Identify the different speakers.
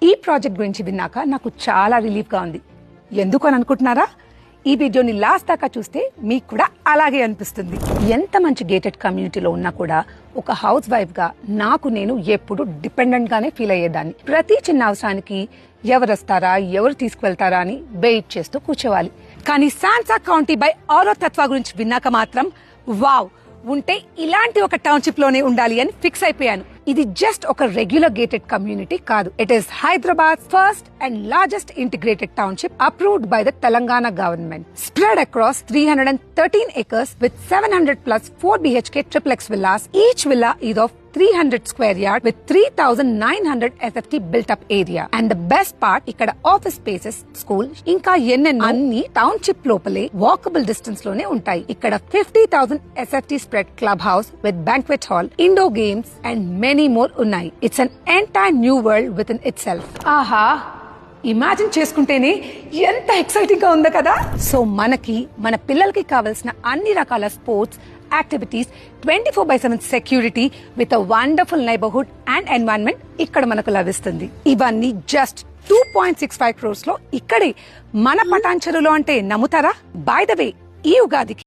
Speaker 1: ఈ ప్రాజెక్ట్ గురించి విన్నాక నాకు చాలా రిలీఫ్ గా ఉంది. ఎందుకు అని అనుకుంటున్నారా? ఈ వీడియోని లాస్ట్ దాకా చూస్తే మీకు కూడా అలాగే అనిపిస్తుంది. ఎంత మంచి గేటెడ్ కమ్యూనిటీలో ఉన్నా కూడా ఒక హౌస్ వైఫ్ గా నాకు నేను ఎప్పుడు డిపెండెంట్ గానే ఫీల్ అయ్యేదాన్ని. ప్రతి చిన్న అవసరానికి ఎవరు వస్తారా, ఎవరు తీసుకువెళ్తారా అని వెయిట్ చేస్తూ కూర్చోవాలి. కానీ సాన్సా కౌంటీ బై ఆరో తత్వ గురించి విన్నాక మాత్రం వావ్, ఉంటే ఇలాంటి ఒక టౌన్షిప్ లోనే ఉండాలి అని ఫిక్స్ అయిపోయాను. ఇది జస్ట్ ఒక రెగ్యులర్ గేటెడ్ కమ్యూనిటీ కాదు. It is Hyderabad first and largest integrated township approved by the Telangana government. Spread across 313 acres with 700 plus 4 BHK triplex villas. Each villa is of 300 square yard with 3,900 SFT built up area. And the best part, ఇక్కడ office spaces, school ఇంకా ఎన్నెన్నో అన్ని township లోపలే walkable distance లోనే ఉంటాయి. ఇక్కడ 50,000 SFT spread clubhouse with banquet hall, indoor games and many more ఉన్నాయి. It's an entire new world within itself. ఆహా, ఇమాజిన్ చేసుకుంటేనే ఎంత ఎక్సైటింగ్ గా ఉందో కదా. సో మనకి మన పిల్లలకి కావాల్సిన అన్ని రకాల sports activities, 24/7 security with a wonderful neighbourhood and environment ఇక్కడ మనకు లభిస్తుంది. ఇవన్నీ జస్ట్ 2.65 crores లో ఇక్కడే మన పటాన్చెరులో. అంటే నమ్ముతారా? బై ద వే, ఈ ఉగాదికి